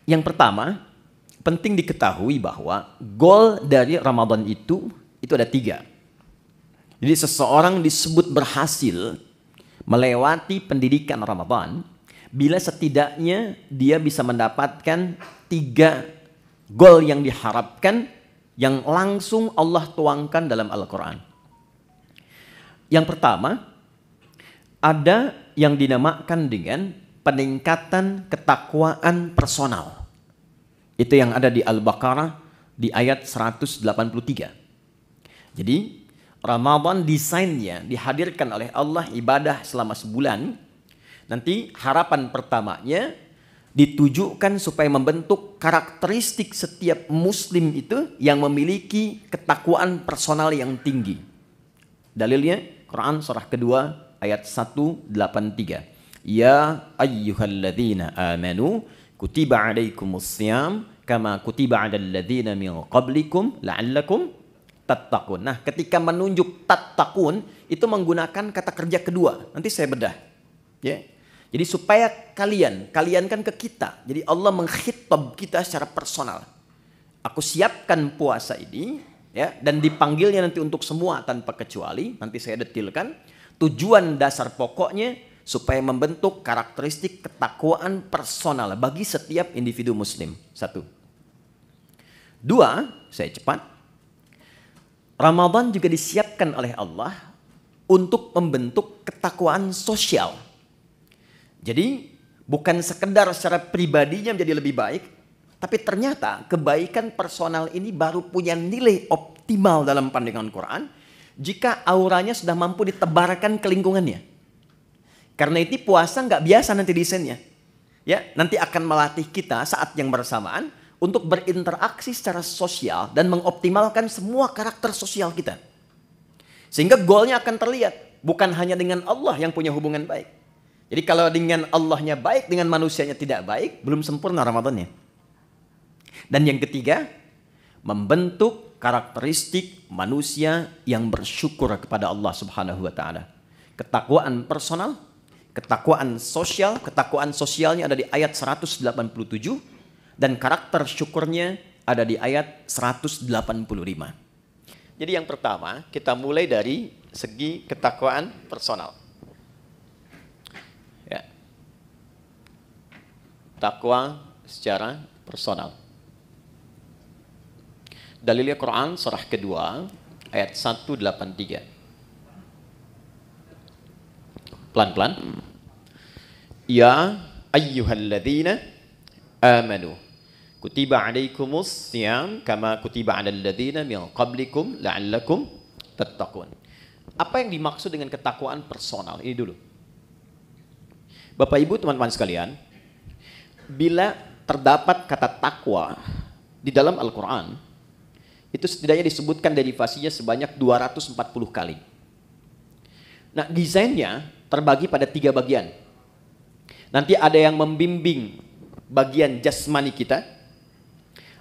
Yang pertama, penting diketahui bahwa goal dari Ramadan itu ada 3. Jadi seseorang disebut berhasil melewati pendidikan Ramadan bila setidaknya dia bisa mendapatkan 3 goal yang diharapkan yang langsung Allah tuangkan dalam Al-Quran. Yang pertama, ada yang dinamakan dengan peningkatan ketakwaan personal. Itu yang ada di Al-Baqarah di ayat 183. Jadi Ramadan desainnya dihadirkan oleh Allah ibadah selama sebulan. Nanti harapan pertamanya ditujukan supaya membentuk karakteristik setiap muslim itu yang memiliki ketakwaan personal yang tinggi. Dalilnya Quran surah kedua ayat 183. Ya ayyuhalladzina amanu kutiba alaikumussyam kama kutiba alal ladzina min qablikum la'allakum tattaqun. Nah, ketika menunjuk tattaqun itu menggunakan kata kerja kedua. Nanti saya bedah. Ya. Jadi supaya kalian kan ke kita. Jadi Allah mengkhitab kita secara personal. Aku siapkan puasa ini ya, dan dipanggilnya nanti untuk semua tanpa kecuali. Nanti saya detilkan. Tujuan dasar pokoknya supaya membentuk karakteristik ketakwaan personal bagi setiap individu muslim. 1. 2, saya cepat. Ramadan juga disiapkan oleh Allah untuk membentuk ketakwaan sosial. Jadi bukan sekedar secara pribadinya menjadi lebih baik, tapi ternyata kebaikan personal ini baru punya nilai optimal dalam pandangan Quran jika auranya sudah mampu ditebarkan ke lingkungannya. Karena itu puasa nggak biasa nanti desainnya. Ya, nanti akan melatih kita saat yang bersamaan untuk berinteraksi secara sosial dan mengoptimalkan semua karakter sosial kita. Sehingga goalnya akan terlihat. Bukan hanya dengan Allah yang punya hubungan baik. Jadi kalau dengan Allahnya baik, dengan manusianya tidak baik, belum sempurna Ramadannya. Dan yang ketiga, membentuk karakteristik manusia yang bersyukur kepada Allah Subhanahu wa Ta'ala. Ketakwaan personal, ketakwaan sosial. Ketakwaan sosialnya ada di ayat 187. Dan karakter syukurnya ada di ayat 185. Jadi yang pertama, kita mulai dari segi ketakwaan personal. Ya. Takwa secara personal. Dalilnya Quran surah kedua ayat 183. Pelan-pelan. Ya ayyuhalladzina amanu kutiba alaikumus syiyam kama kutiba alal ladzina min qablikum la'allakum tattaqun. Apa yang dimaksud dengan ketakwaan personal? Ini dulu. Bapak Ibu, teman-teman sekalian, bila terdapat kata takwa di dalam Al-Qur'an, itu setidaknya disebutkan derivasinya sebanyak 240 kali. Nah, desainnya terbagi pada 3 bagian. Nanti ada yang membimbing bagian jasmani kita.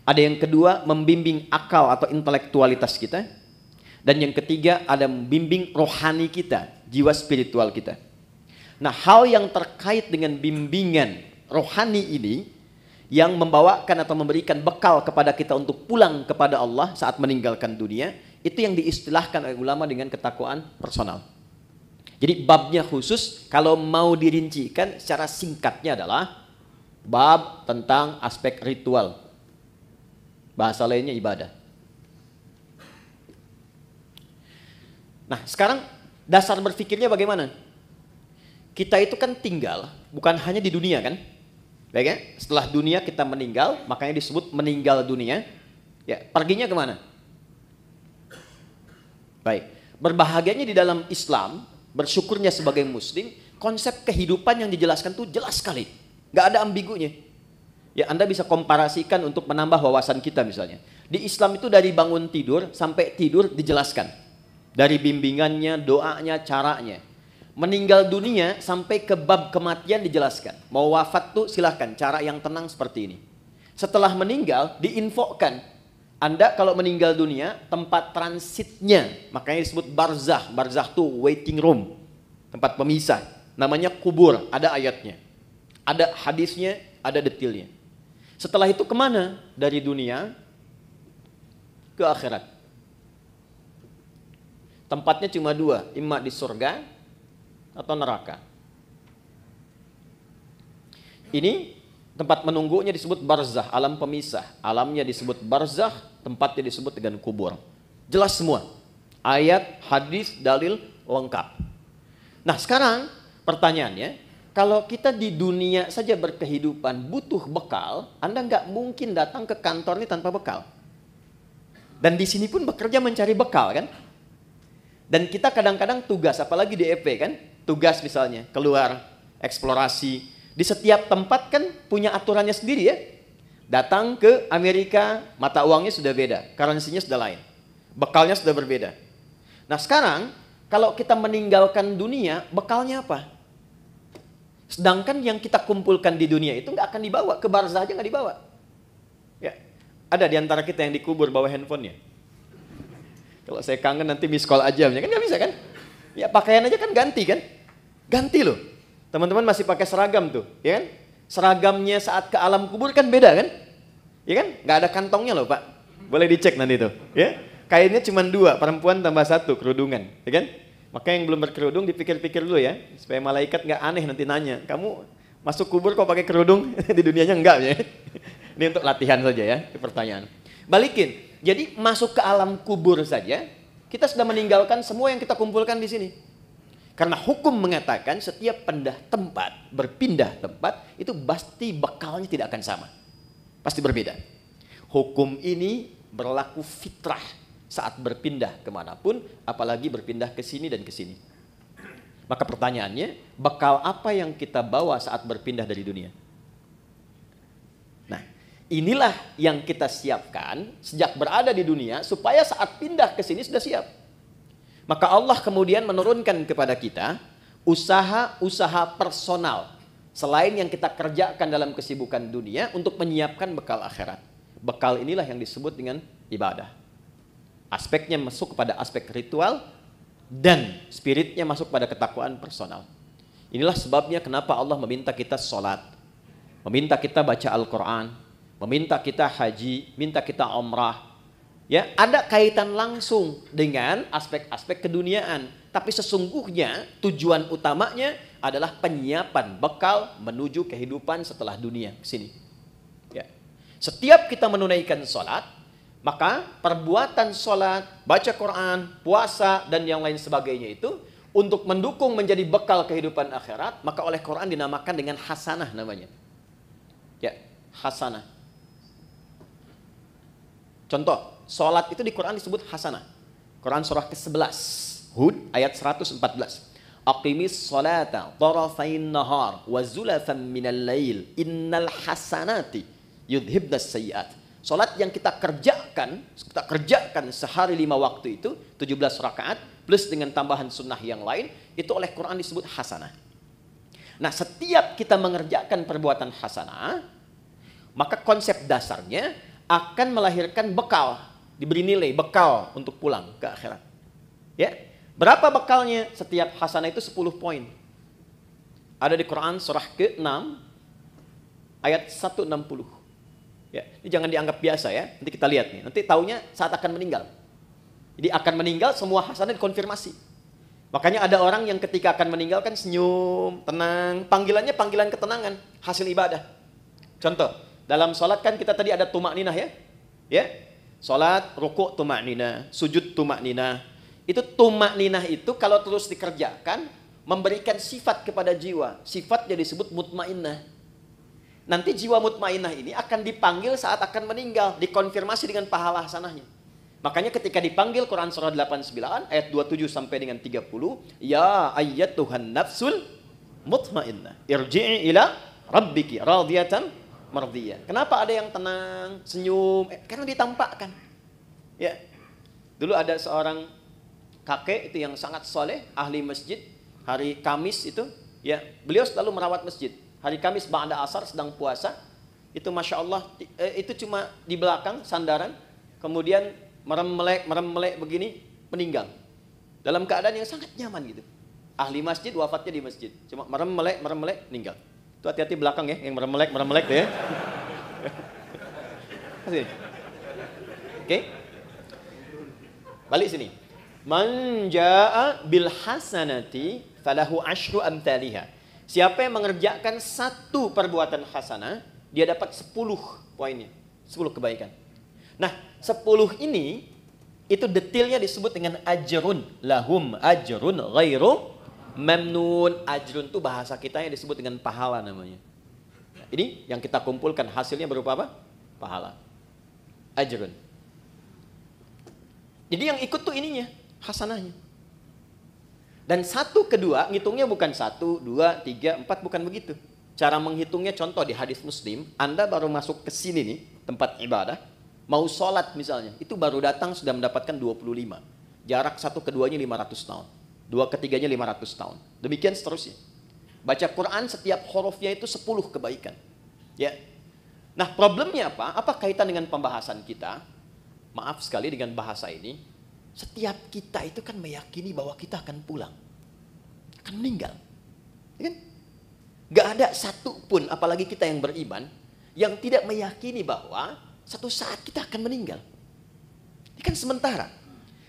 Ada yang kedua membimbing akal atau intelektualitas kita. Dan yang ketiga ada membimbing rohani kita, jiwa spiritual kita. Nah, hal yang terkait dengan bimbingan rohani ini yang membawakan atau memberikan bekal kepada kita untuk pulang kepada Allah saat meninggalkan dunia, itu yang diistilahkan oleh ulama dengan ketakwaan personal. Jadi babnya khusus, kalau mau dirincikan secara singkatnya adalah bab tentang aspek ritual. Bahasa lainnya ibadah. Nah, sekarang dasar berpikirnya bagaimana? Kita itu kan tinggal, bukan hanya di dunia kan? Baik ya? Setelah dunia kita meninggal, makanya disebut meninggal dunia. Ya, perginya kemana? Baik. Berbahagianya di dalam Islam, bersyukurnya sebagai muslim, konsep kehidupan yang dijelaskan itu jelas sekali. Gak ada ambigunya. Ya, Anda bisa komparasikan untuk menambah wawasan kita misalnya. Di Islam itu dari bangun tidur sampai tidur dijelaskan. Dari bimbingannya, doanya, caranya. Meninggal dunia sampai ke bab kematian dijelaskan. Mau wafat tuh silahkan, cara yang tenang seperti ini. Setelah meninggal diinfokan. Anda kalau meninggal dunia, tempat transitnya, makanya disebut barzah. Barzah tuh waiting room, tempat pemisah. Namanya kubur, ada ayatnya. Ada hadisnya, ada detailnya. Setelah itu kemana? Dari dunia ke akhirat. Tempatnya cuma dua, imma di surga atau neraka. Ini tempat menunggunya disebut barzah, alam pemisah. Alamnya disebut barzah, tempatnya disebut dengan kubur. Jelas semua. Ayat, hadis, dalil, lengkap. Nah sekarang pertanyaannya, kalau kita di dunia saja berkehidupan butuh bekal, Anda nggak mungkin datang ke kantor ini tanpa bekal. Dan di sini pun bekerja mencari bekal kan. Dan kita kadang-kadang tugas, apalagi di EP kan, tugas misalnya keluar eksplorasi. Di setiap tempat kan punya aturannya sendiri ya. Datang ke Amerika, mata uangnya sudah beda, currency-nya sudah lain, bekalnya sudah berbeda. Nah sekarang kalau kita meninggalkan dunia, bekalnya apa? Sedangkan yang kita kumpulkan di dunia itu nggak akan dibawa, ke barzah aja nggak dibawa. Ya, ada di antara kita yang dikubur bawa handphonenya. Kalau saya kangen nanti miss call aja, kan nggak bisa kan? Ya pakaian aja kan ganti kan? Ganti loh. Teman-teman masih pakai seragam tuh, ya kan? Seragamnya saat ke alam kubur kan beda kan? Ya kan? Nggak ada kantongnya loh Pak. Boleh dicek nanti tuh, ya. Kainnya cuma dua, perempuan tambah satu, kerudungan, ya kan? Maka yang belum berkerudung dipikir-pikir dulu ya, supaya malaikat nggak aneh nanti nanya, kamu masuk kubur kok pakai kerudung, di dunianya enggak ya. Ini untuk latihan saja ya, pertanyaan. Balikin, jadi masuk ke alam kubur saja, kita sudah meninggalkan semua yang kita kumpulkan di sini. Karena hukum mengatakan setiap berpindah tempat, itu pasti bekalnya tidak akan sama. Pasti berbeda. Hukum ini berlaku fitrah saat berpindah kemanapun, apalagi berpindah ke sini dan ke sini. Maka pertanyaannya, bekal apa yang kita bawa saat berpindah dari dunia? Nah, inilah yang kita siapkan sejak berada di dunia, supaya saat pindah ke sini sudah siap. Maka Allah kemudian menurunkan kepada kita usaha-usaha personal, selain yang kita kerjakan dalam kesibukan dunia, untuk menyiapkan bekal akhirat. Bekal inilah yang disebut dengan ibadah. Aspeknya masuk kepada aspek ritual, dan spiritnya masuk pada ketakwaan personal. Inilah sebabnya kenapa Allah meminta kita sholat, meminta kita baca Al-Quran, meminta kita haji, minta kita umrah. Ya, ada kaitan langsung dengan aspek-aspek keduniaan. Tapi sesungguhnya tujuan utamanya adalah penyiapan bekal menuju kehidupan setelah dunia sini. Ya. Setiap kita menunaikan sholat, maka perbuatan sholat, baca Quran, puasa, dan yang lain sebagainya itu untuk mendukung menjadi bekal kehidupan akhirat, maka oleh Quran dinamakan dengan hasanah namanya. Ya, hasanah. Contoh, sholat itu di Quran disebut hasanah. Quran surah ke-11, Hud ayat 114. Aqimis sholata tarafain nahar wa zulafan minal lail innal hasanati yudhibnas sayyiat. Sholat yang kita kerjakan sehari 5 waktu itu, 17 rakaat, plus dengan tambahan sunnah yang lain, itu oleh Quran disebut hasanah. Nah, setiap kita mengerjakan perbuatan hasanah, maka konsep dasarnya akan melahirkan bekal, diberi nilai, bekal untuk pulang ke akhirat. Ya, berapa bekalnya? Setiap hasanah itu 10 poin. Ada di Quran surah ke-6, ayat 160. Ya, ini jangan dianggap biasa ya. Nanti kita lihat nih. Nanti taunya saat akan meninggal. Jadi akan meninggal semua hasanah dikonfirmasi. Makanya ada orang yang ketika akan meninggal kan senyum, tenang. Panggilannya panggilan ketenangan, hasil ibadah. Contoh, dalam sholat kan kita tadi ada tumak ninah ya. Ya, sholat, rukuk tumak ninah, sujud tumak ninah. Itu tumak ninah itu kalau terus dikerjakan memberikan sifat kepada jiwa. Sifatnya disebut mutmainnah. Nanti jiwa mutmainnah ini akan dipanggil saat akan meninggal, dikonfirmasi dengan pahala hasanahnya. Makanya ketika dipanggil Quran surah 89 ayat 27 sampai dengan 30, ya ayyatuhan nafsul mutmainnah, irji'i ila rabbiki radiyatan mardiyah. Kenapa ada yang tenang, senyum? Karena ditampakkan. Ya. Dulu ada seorang kakek itu yang sangat soleh, ahli masjid. Hari Kamis itu, ya, beliau selalu merawat masjid. Hari Kamis ba'da asar sedang puasa, itu Masya Allah, itu cuma di belakang sandaran, kemudian merem-melek begini, meninggal. Dalam keadaan yang sangat nyaman gitu. Ahli masjid, wafatnya di masjid. Cuma merem-melek, meninggal. Itu hati-hati belakang ya, yang merem-melek tuh ya. Oke. Balik sini. Man jaa bil hasanati falahu asyru amthaliha. Siapa yang mengerjakan satu perbuatan hasanah, dia dapat 10 poinnya. 10 kebaikan. Nah, 10 ini itu detailnya disebut dengan ajrun. Lahum ajrun ghairu mamnun. Ajrun itu bahasa kita yang disebut dengan pahala namanya. Nah, ini yang kita kumpulkan hasilnya berupa apa? Pahala. Ajrun. Jadi yang ikut tuh ininya, hasanahnya. Dan 1, 2, ngitungnya bukan 1, 2, 3, 4, bukan begitu. Cara menghitungnya contoh di hadis Muslim, Anda baru masuk ke sini nih, tempat ibadah, mau sholat misalnya, itu baru datang sudah mendapatkan 25. Jarak 1 ke 2-nya 500 tahun. 2 ke 3-nya 500 tahun. Demikian seterusnya. Baca Quran setiap hurufnya itu 10 kebaikan. Ya. Nah, problemnya apa? Apa kaitan dengan pembahasan kita? Maaf sekali dengan bahasa ini. Setiap kita itu kan meyakini bahwa kita akan pulang. Akan meninggal. Ya kan? Gak ada satu pun, apalagi kita yang beriman, yang tidak meyakini bahwa satu saat kita akan meninggal. Ini kan sementara.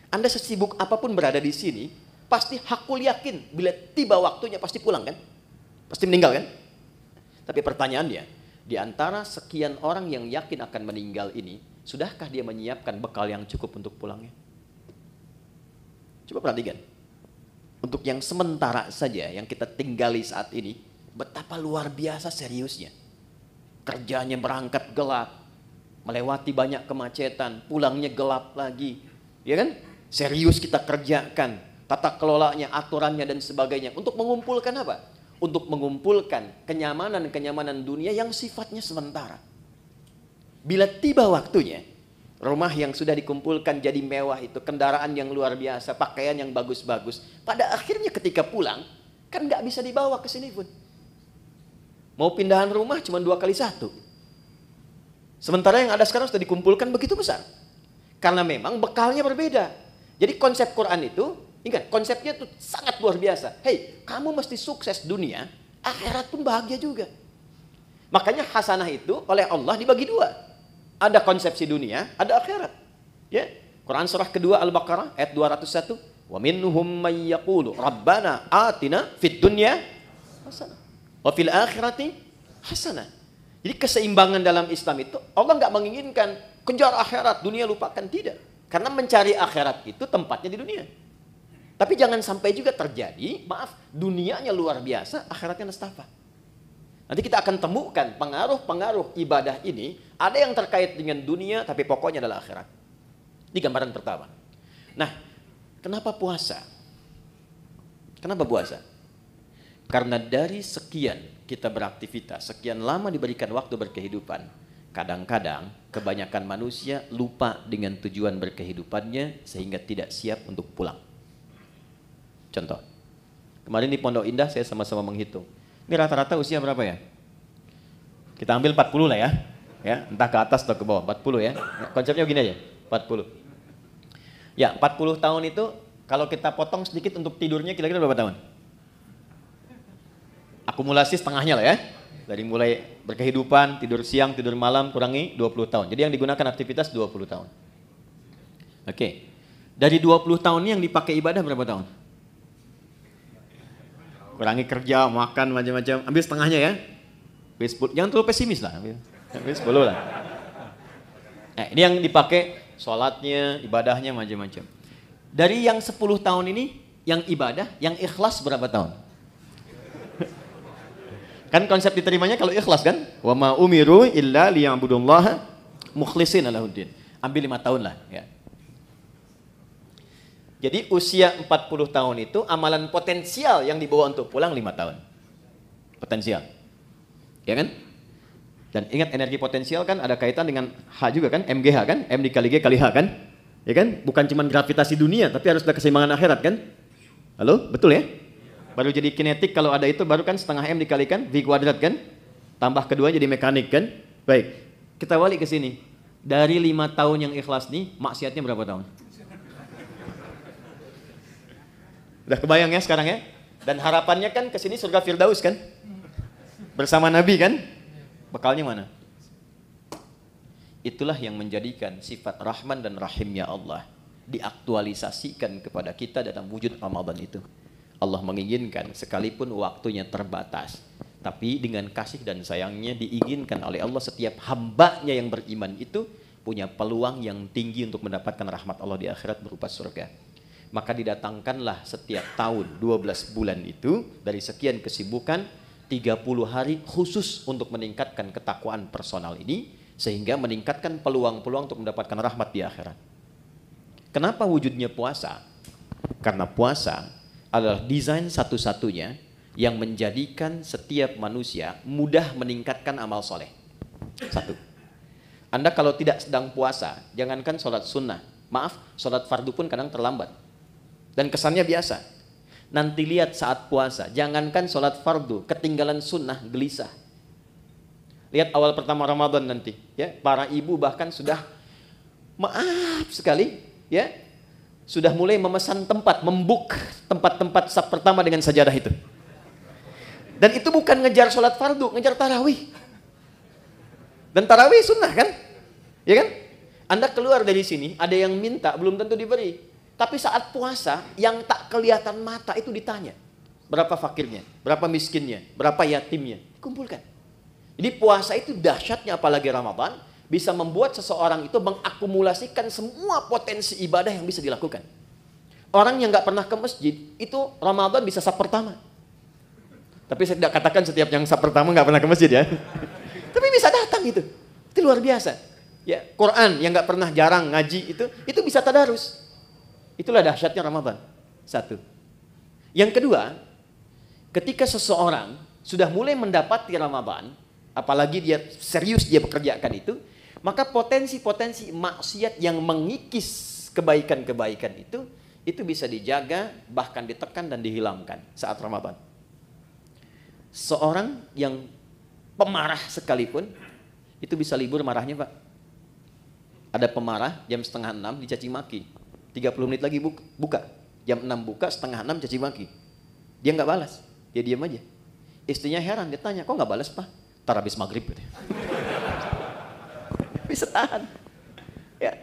Anda sesibuk apapun berada di sini, pasti hakul yakin bila tiba waktunya pasti pulang kan? Pasti meninggal kan? Tapi pertanyaannya, di antara sekian orang yang yakin akan meninggal ini, sudahkah dia menyiapkan bekal yang cukup untuk pulangnya? Coba perhatikan. Untuk yang sementara saja yang kita tinggali saat ini, betapa luar biasa seriusnya. Kerjanya berangkat gelap, melewati banyak kemacetan, pulangnya gelap lagi. Ya kan? Serius kita kerjakan, tata kelolanya, aturannya dan sebagainya. Untuk mengumpulkan apa? Untuk mengumpulkan kenyamanan-kenyamanan dunia yang sifatnya sementara. Bila tiba waktunya, rumah yang sudah dikumpulkan jadi mewah itu, kendaraan yang luar biasa, pakaian yang bagus-bagus. Pada akhirnya ketika pulang, kan nggak bisa dibawa ke sini pun. Mau pindahan rumah cuma 2 kali 1. Sementara yang ada sekarang sudah dikumpulkan begitu besar. Karena memang bekalnya berbeda. Jadi konsep Quran itu, ingat konsepnya itu sangat luar biasa. Hei, kamu mesti sukses dunia, akhirat pun bahagia juga. Makanya hasanah itu oleh Allah dibagi 2. Ada konsepsi dunia, ada akhirat. Ya. Quran surah kedua Al-Baqarah ayat 201. Wa minhum may yaqulu rabbana atina fid dunya hasanah wa fil akhirati hasanah. Jadi keseimbangan dalam Islam itu Allah nggak menginginkan kejar akhirat, dunia lupakan, tidak. Karena mencari akhirat itu tempatnya di dunia. Tapi jangan sampai juga terjadi, maaf, dunianya luar biasa, akhiratnya nestapa. Nanti kita akan temukan pengaruh-pengaruh ibadah ini, ada yang terkait dengan dunia, tapi pokoknya adalah akhirat. Ini gambaran pertama. Nah, kenapa puasa? Kenapa puasa? Karena dari sekian kita beraktivitas, sekian lama diberikan waktu berkehidupan, kadang-kadang kebanyakan manusia lupa dengan tujuan berkehidupannya sehingga tidak siap untuk pulang. Contoh, kemarin di Pondok Indah saya sama-sama menghitung. Ini rata-rata usia berapa ya? Kita ambil 40 lah ya. Ya, entah ke atas atau ke bawah, 40 ya. Konsepnya begini aja, 40. Ya, 40 tahun itu kalau kita potong sedikit untuk tidurnya kira-kira berapa tahun? Akumulasi setengahnya lah ya. Dari mulai berkehidupan, tidur siang, tidur malam, kurangi 20 tahun. Jadi yang digunakan aktivitas 20 tahun. Oke. Dari 20 tahun ini yang dipakai ibadah berapa tahun? Kurangi kerja, makan, macam-macam. Ambil setengahnya ya. Jangan terlalu pesimis lah. Ambil 10 lah. Nah, ini yang dipakai sholatnya, ibadahnya, macam-macam. Dari yang 10 tahun ini, yang ibadah, yang ikhlas berapa tahun? Kan konsep diterimanya kalau ikhlas kan? Wa ma umiru illa liya'budullaha mukhlishina lahuddin. Ambil 5 tahun lah ya. Jadi usia 40 tahun itu amalan potensial yang dibawa untuk pulang 5 tahun. Potensial. Ya kan? Dan ingat energi potensial kan ada kaitan dengan H juga kan? MGH kan? M dikali G kali H kan? Ya kan? Bukan cuma gravitasi dunia tapi harus ada keseimbangan akhirat kan? Halo? Betul ya? Baru jadi kinetik kalau ada itu baru kan setengah M dikalikan V kuadrat kan? Tambah kedua jadi mekanik kan? Baik. Kita balik ke sini. Dari 5 tahun yang ikhlas nih, maksiatnya berapa tahun? Udah kebayang ya sekarang ya? Dan harapannya kan ke sini surga Firdaus kan? Bersama Nabi kan? Bekalnya mana? Itulah yang menjadikan sifat Rahman dan Rahimnya Allah diaktualisasikan kepada kita dalam wujud Ramadan itu. Allah menginginkan sekalipun waktunya terbatas, tapi dengan kasih dan sayangnya diinginkan oleh Allah setiap hambanya yang beriman itu punya peluang yang tinggi untuk mendapatkan rahmat Allah di akhirat berupa surga. Maka didatangkanlah setiap tahun 12 bulan itu dari sekian kesibukan 30 hari khusus untuk meningkatkan ketakwaan personal ini, sehingga meningkatkan peluang-peluang untuk mendapatkan rahmat di akhirat. Kenapa wujudnya puasa? Karena puasa adalah desain satu-satunya yang menjadikan setiap manusia mudah meningkatkan amal soleh. Satu, Anda kalau tidak sedang puasa, jangankan sholat sunnah, maaf, sholat fardu pun kadang terlambat. Dan kesannya biasa. Nanti lihat saat puasa, jangankan sholat fardu, ketinggalan sunnah, gelisah. Lihat awal pertama Ramadan nanti, ya, para ibu bahkan sudah maaf sekali, ya, sudah mulai memesan tempat, membuk tempat-tempat saf pertama dengan sajadah itu. Dan itu bukan ngejar sholat fardu, ngejar tarawih. Dan tarawih sunnah kan, ya kan? Anda keluar dari sini, ada yang minta, belum tentu diberi. Tapi saat puasa, yang tak kelihatan mata itu ditanya. Berapa fakirnya, berapa miskinnya, berapa yatimnya, dikumpulkan. Jadi puasa itu dahsyatnya, apalagi Ramadan, bisa membuat seseorang itu mengakumulasikan semua potensi ibadah yang bisa dilakukan. Orang yang nggak pernah ke masjid, itu Ramadan bisa saf pertama. Tapi saya tidak katakan setiap yang saf pertama nggak pernah ke masjid ya. Tapi bisa datang itu luar biasa. Ya, Quran yang nggak pernah jarang ngaji itu bisa tadarus. Itulah dahsyatnya Ramadan. Satu. Yang kedua, ketika seseorang sudah mulai mendapati Ramadan, apalagi dia serius dia bekerjakan itu, maka potensi-potensi maksiat yang mengikis kebaikan-kebaikan itu bisa dijaga, bahkan ditekan dan dihilangkan saat Ramadan. Seorang yang pemarah sekalipun, itu bisa libur marahnya, Pak. Ada pemarah jam 5:30 dicaci maki, 30 menit lagi buka, jam 6 buka, 5:30 caci maki. Dia nggak balas, dia diam aja. Istrinya heran, dia tanya, kok nggak balas, Pak? Ntar habis maghrib. Bisa tahan. Ya.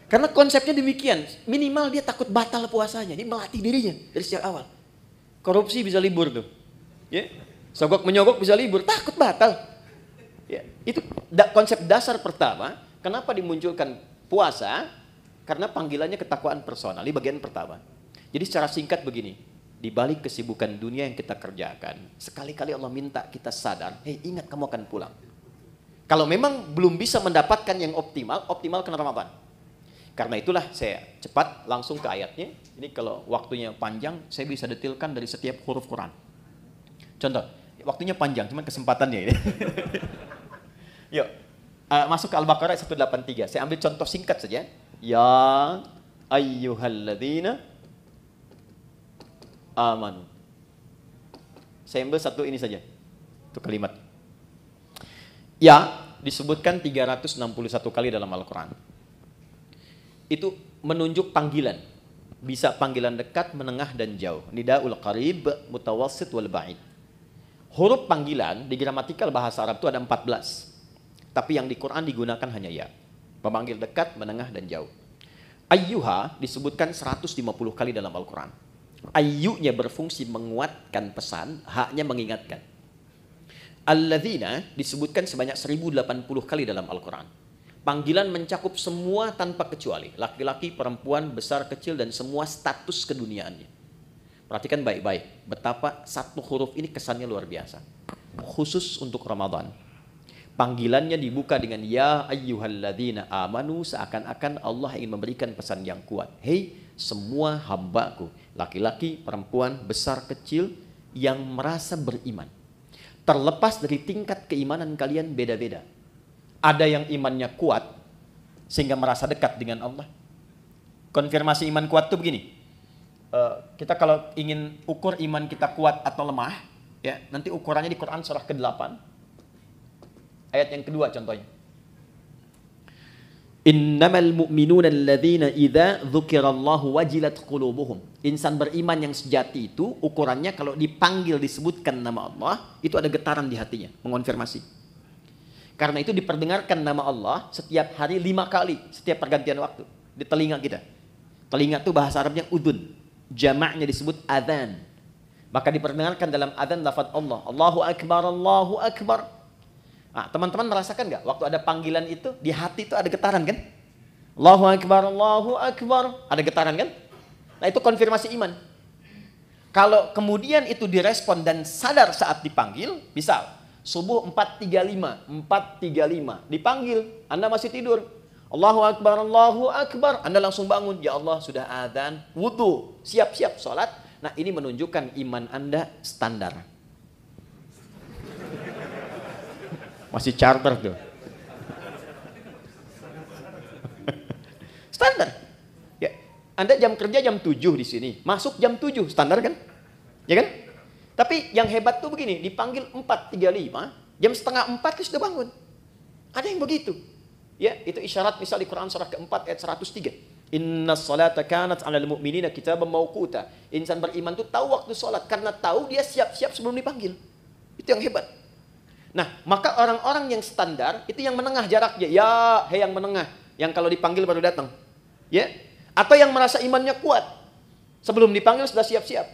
Karena konsepnya demikian, minimal dia takut batal puasanya, dia melatih dirinya dari sejak awal. Korupsi bisa libur tuh, ya. Sogok menyogok bisa libur, takut batal. Ya. Itu konsep dasar pertama. Kenapa dimunculkan puasa? Karena panggilannya ketakwaan personal, di bagian pertama. Jadi secara singkat begini, di balik kesibukan dunia yang kita kerjakan, sekali-kali Allah minta kita sadar, hei, ingat kamu akan pulang. Kalau memang belum bisa mendapatkan yang optimalkan Ramadan. Karena itulah saya cepat langsung ke ayatnya. Ini kalau waktunya panjang, saya bisa detailkan dari setiap huruf Quran. Contoh, waktunya panjang, cuman kesempatannya ini. Yuk, masuk ke Al-Baqarah 183. Saya ambil contoh singkat saja. Ya ayyuhalladzina amanu. Saya ambil satu ini saja. Itu kalimat. Ya disebutkan 361 kali dalam Al-Quran. Itu menunjuk panggilan. Bisa panggilan dekat, menengah, dan jauh. Nidaul qarib, mutawassit, wal ba'id. Huruf panggilan di gramatikal bahasa Arab itu ada 14. Tapi yang di Quran digunakan hanya ya. Memanggil dekat, menengah, dan jauh. Ayyuha disebutkan 150 kali dalam Al-Quran. Ayyunya berfungsi menguatkan pesan, haknya mengingatkan. Alladzina disebutkan sebanyak 1080 kali dalam Al-Quran. Panggilan mencakup semua tanpa kecuali. Laki-laki, perempuan, besar, kecil, dan semua status keduniaannya. Perhatikan baik-baik. Betapa satu huruf ini kesannya luar biasa. Khusus untuk Ramadan. Panggilannya dibuka dengan ya ayyuhalladzina amanu, seakan-akan Allah ingin memberikan pesan yang kuat. Hei semua hambaku, laki-laki, perempuan, besar, kecil yang merasa beriman. Terlepas dari tingkat keimanan kalian beda-beda. Ada yang imannya kuat sehingga merasa dekat dengan Allah. Konfirmasi iman kuat itu begini. Kita kalau ingin ukur iman kita kuat atau lemah, ya, nanti ukurannya di Quran surah ke-8. Ayat yang kedua contohnya. Innamal mu'minuna alladzina idza dzukirallahu wajilat qulubuhum. Insan beriman yang sejati itu ukurannya kalau dipanggil disebutkan nama Allah, itu ada getaran di hatinya, mengonfirmasi. Karena itu diperdengarkan nama Allah setiap hari 5 kali, setiap pergantian waktu di telinga kita. Telinga itu bahasa Arabnya udhun, jamaknya disebut adzan. Maka diperdengarkan dalam adzan lafaz Allah, Allahu Akbar, Allahu Akbar. Nah, teman-teman merasakan nggak waktu ada panggilan itu di hati itu ada getaran kan? Allahu Akbar, Allahu Akbar, ada getaran kan? Nah, itu konfirmasi iman. Kalau kemudian itu direspon dan sadar saat dipanggil, misal subuh 4.35 dipanggil, Anda masih tidur. Allahu Akbar, Allahu Akbar, Anda langsung bangun. Ya Allah, sudah adzan, wudu, siap-siap sholat. Nah, ini menunjukkan iman Anda standar. Masih charter tuh. Standar. Ya, Anda jam kerja jam 7 di sini, masuk jam 7, standar kan? Ya kan? Tapi yang hebat tuh begini, dipanggil 4.35, jam setengah 4 itu sudah bangun. Ada yang begitu. Ya, itu isyarat misal di Quran surah keempat ayat 103. Inna salata kanat 'alal mu'minina kitaban mauquta. Insan beriman tuh tahu waktu sholat karena tahu dia siap-siap sebelum dipanggil. Itu yang hebat. Nah, maka orang-orang yang standar itu yang menengah jaraknya. Ya, hei yang menengah, yang kalau dipanggil baru datang. Ya, atau yang merasa imannya kuat. Sebelum dipanggil sudah siap-siap.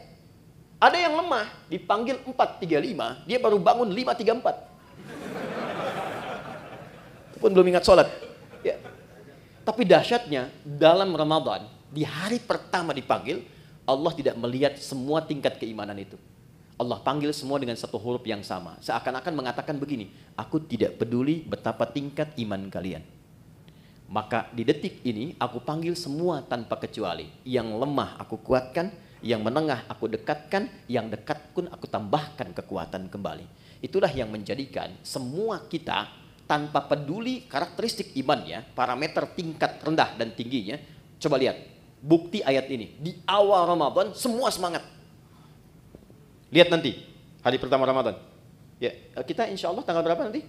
Ada yang lemah, dipanggil 4.35, dia baru bangun 5.34. Itu pun belum ingat sholat. Ya. Tapi dahsyatnya, dalam Ramadan, di hari pertama dipanggil, Allah tidak melihat semua tingkat keimanan itu. Allah panggil semua dengan satu huruf yang sama. Seakan-akan mengatakan begini, aku tidak peduli betapa tingkat iman kalian. Maka di detik ini, aku panggil semua tanpa kecuali. Yang lemah aku kuatkan, yang menengah aku dekatkan, yang dekat pun aku tambahkan kekuatan kembali. Itulah yang menjadikan semua kita tanpa peduli karakteristik imannya, parameter tingkat rendah dan tingginya. Coba lihat, bukti ayat ini. Di awal Ramadan semua semangat. Lihat nanti, hari pertama Ramadan. Ya, kita insya Allah tanggal berapa nanti?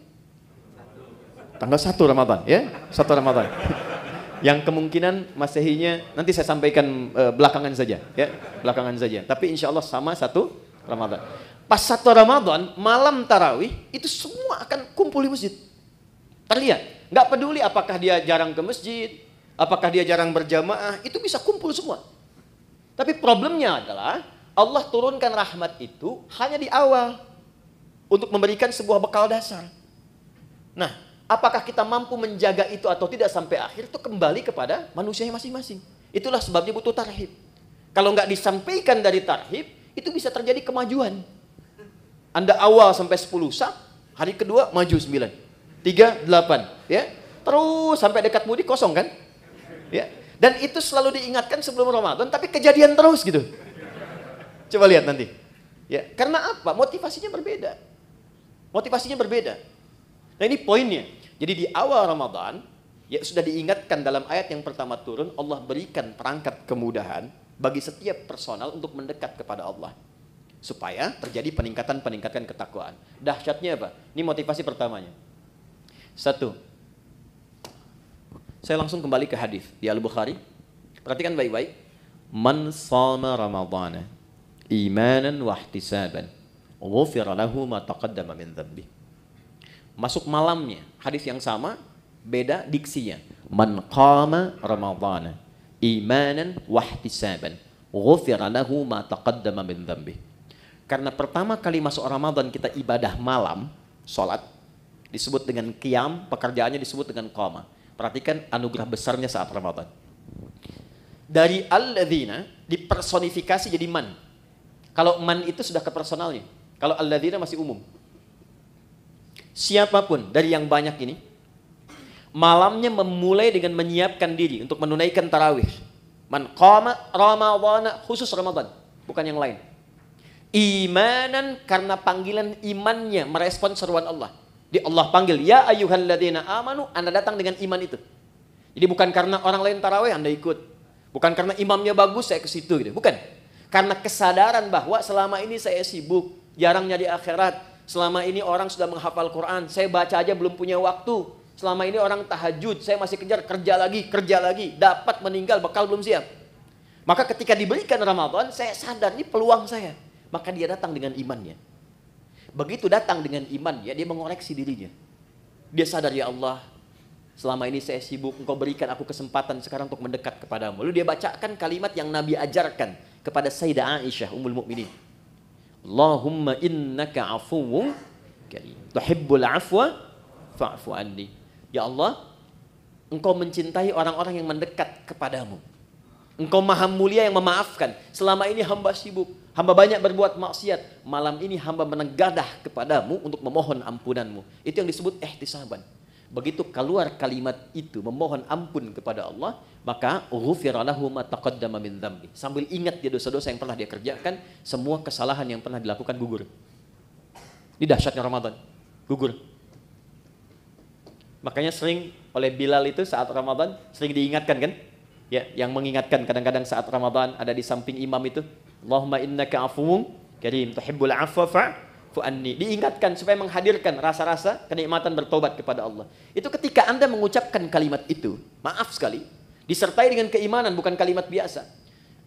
Tanggal 1 Ramadan, ya, 1 Ramadan. Yang kemungkinan Masehinya nanti saya sampaikan belakangan saja, ya, belakangan saja. Tapi insya Allah sama 1 Ramadan. Pas 1 Ramadan, malam tarawih, itu semua akan kumpul di masjid. Terlihat, nggak peduli apakah dia jarang ke masjid, apakah dia jarang berjamaah, itu bisa kumpul semua. Tapi problemnya adalah Allah turunkan rahmat itu hanya di awal untuk memberikan sebuah bekal dasar. Nah, apakah kita mampu menjaga itu atau tidak sampai akhir itu kembali kepada manusianya masing-masing. Itulah sebabnya butuh tarhib. Kalau nggak disampaikan dari tarhib, itu bisa terjadi kemajuan. Anda awal sampai 10 sah, hari kedua maju 9, 3, 8, ya. Terus sampai dekat mudik kosong kan? Ya. Dan itu selalu diingatkan sebelum Ramadan, tapi kejadian terus gitu. Coba lihat nanti. Ya, karena apa? Motivasinya berbeda. Motivasinya berbeda. Nah, ini poinnya. Jadi di awal Ramadan, ya sudah diingatkan dalam ayat yang pertama turun, Allah berikan perangkat kemudahan bagi setiap personal untuk mendekat kepada Allah. Supaya terjadi peningkatan ketakwaan. Dahsyatnya apa? Ini motivasi pertamanya. 1. Saya langsung kembali ke hadis di Al-Bukhari. Perhatikan baik-baik. Man shama Ramadhana imanan wa ihtisaban, ghufira lahu ma taqaddama min dhanbi. Masuk malamnya, hadis yang sama, beda diksinya. Man qama Ramadhana imanan wa ihtisaban, ghufira lahu ma taqaddama min dhanbi. Karena pertama kali masuk Ramadan kita ibadah malam, sholat, disebut dengan qiyam, pekerjaannya disebut dengan qama. Perhatikan anugerah besarnya saat Ramadan. Dari alladzina dipersonifikasi jadi man. Kalau man itu sudah ke personalnya. Kalau alladzina masih umum. Siapapun dari yang banyak ini, malamnya memulai dengan menyiapkan diri untuk menunaikan tarawih. Man qama Ramadhana, khusus Ramadan, bukan yang lain. Imanan, karena panggilan imannya merespon seruan Allah. Di Allah panggil, ya ayyuhalladzina amanu, Anda datang dengan iman itu. Jadi bukan karena orang lain tarawih Anda ikut. Bukan karena imamnya bagus saya ke situ gitu. Bukan. Karena kesadaran bahwa selama ini saya sibuk, jarang nyari akhirat. Selama ini orang sudah menghafal Quran, saya baca aja belum punya waktu. Selama ini orang tahajud, saya masih kejar kerja lagi. Dapat meninggal, bekal belum siap. Maka ketika diberikan Ramadan, saya sadar ini peluang saya. Maka dia datang dengan imannya. Begitu datang dengan imannya, dia mengoreksi dirinya. Dia sadar, ya Allah, selama ini saya sibuk, Engkau berikan aku kesempatan sekarang untuk mendekat kepadamu. Lalu dia bacakan kalimat yang Nabi ajarkan kepada Sayyidah Aisyah, Ummul Mukminin. Allahumma innaka afuwwun karim, tuhibbul afwa fa'fu anni. Ya Allah, Engkau mencintai orang-orang yang mendekat kepadamu. Engkau maha mulia yang memaafkan. Selama ini hamba sibuk, hamba banyak berbuat maksiat. Malam ini hamba menegadah kepadamu untuk memohon ampunanmu. Itu yang disebut ihtisaban. Begitu keluar kalimat itu, memohon ampun kepada Allah, maka ghufira lahu ma taqaddama min dzambi. Sambil ingat dia dosa-dosa yang pernah dia kerjakan, semua kesalahan yang pernah dilakukan gugur. Ini dahsyatnya Ramadan, gugur. Makanya sering oleh Bilal itu saat Ramadan sering diingatkan kan? Ya, yang mengingatkan kadang-kadang saat Ramadan ada di samping imam itu, Allahumma innaka afuwwun karim tuhibbul afwa fa'fu anni. Diingatkan supaya menghadirkan rasa-rasa kenikmatan bertobat kepada Allah. Itu ketika Anda mengucapkan kalimat itu, maaf sekali, disertai dengan keimanan, bukan kalimat biasa.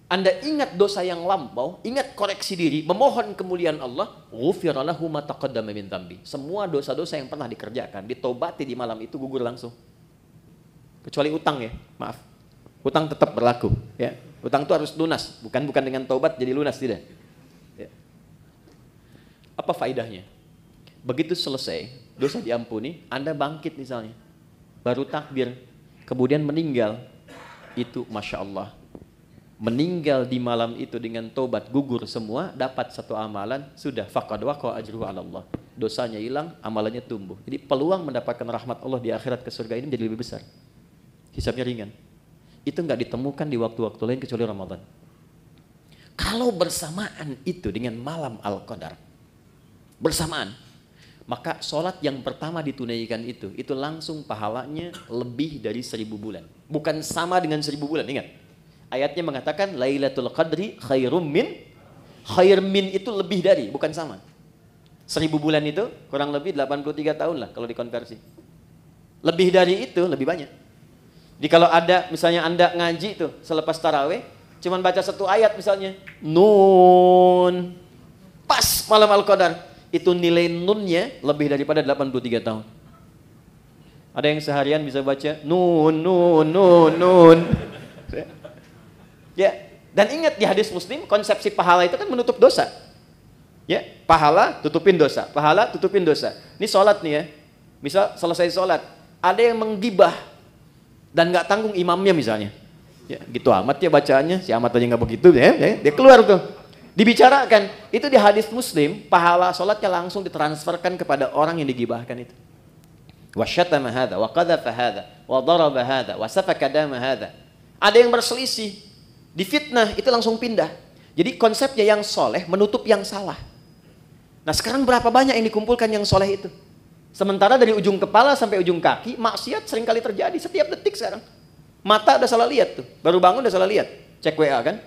Anda ingat dosa yang lampau, ingat koreksi diri, memohon kemuliaan Allah, ghufira lahu ma taqaddama min dzambi. Semua dosa-dosa yang pernah dikerjakan, ditobati di malam itu gugur langsung. Kecuali utang ya, maaf. Utang tetap berlaku, ya. Utang itu harus lunas, bukan dengan taubat jadi lunas, tidak. Ya. Apa faedahnya? Begitu selesai, dosa diampuni, Anda bangkit misalnya, baru takbir, kemudian meninggal, itu Masya Allah. Meninggal di malam itu dengan tobat gugur semua, dapat satu amalan, sudah faqad waqa ajruhu 'ala Allah. Dosanya hilang, amalannya tumbuh. Jadi peluang mendapatkan rahmat Allah di akhirat ke surga ini menjadi lebih besar. Hisabnya ringan. Itu nggak ditemukan di waktu-waktu lain kecuali Ramadan. Kalau bersamaan itu dengan malam Al-Qadar, bersamaan, maka sholat yang pertama ditunaikan itu langsung pahalanya lebih dari 1000 bulan. Bukan sama dengan 1000 bulan, ingat. Ayatnya mengatakan Lailatul Qadri khairum min, khair min itu lebih dari, bukan sama. 1000 bulan itu kurang lebih 83 tahun lah kalau dikonversi. Lebih dari itu lebih banyak. Jadi kalau ada misalnya Anda ngaji tuh selepas tarawih, cuman baca satu ayat misalnya, Nun, pas malam Al-Qadar, itu nilai nunnya lebih daripada 83 tahun. Ada yang seharian bisa baca Nun, Nun, Nun, Nun. Ya, dan ingat di hadis Muslim, konsepsi pahala itu kan menutup dosa. Ya, pahala tutupin dosa, pahala tutupin dosa. Ini sholat nih ya, misal selesai sholat, ada yang menggibah dan nggak tanggung imamnya misalnya, ya gitu amat ya bacaannya, si amat aja nggak begitu ya, dia keluar tuh, dibicarakan, itu di hadis Muslim, pahala sholatnya langsung ditransferkan kepada orang yang digibahkan itu. Wa syatama hadza, wa qadhafa hadza, wa daraba hadza, wa safaka dama hadza. Ada yang berselisih, difitnah, itu langsung pindah. Jadi konsepnya yang soleh menutup yang salah. Nah sekarang berapa banyak yang dikumpulkan yang soleh itu? Sementara dari ujung kepala sampai ujung kaki, maksiat sering kali terjadi setiap detik sekarang. Mata udah salah lihat tuh, baru bangun udah salah lihat. Cek WA kan?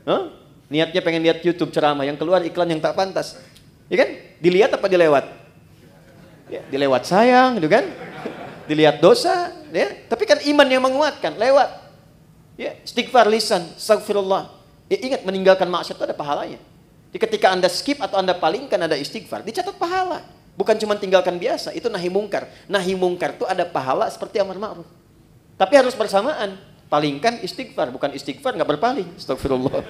Huh? Niatnya pengen lihat YouTube ceramah, yang keluar iklan yang tak pantas. Ya kan? Dilihat apa dilewat? Ya, dilewat sayang gitu kan? Dilihat dosa, ya. Tapi kan iman yang menguatkan, lewat. Ya, istighfar lisan, astagfirullah. Ya, ingat meninggalkan maksiat itu ada pahalanya. Jadi ketika Anda skip atau Anda palingkan ada istighfar, dicatat pahala. Bukan cuma tinggalkan biasa, itu nahi mungkar. Nahi mungkar itu ada pahala seperti amar ma'ruf. Tapi harus bersamaan. Palingkan istighfar, bukan istighfar nggak berpaling. Astagfirullah.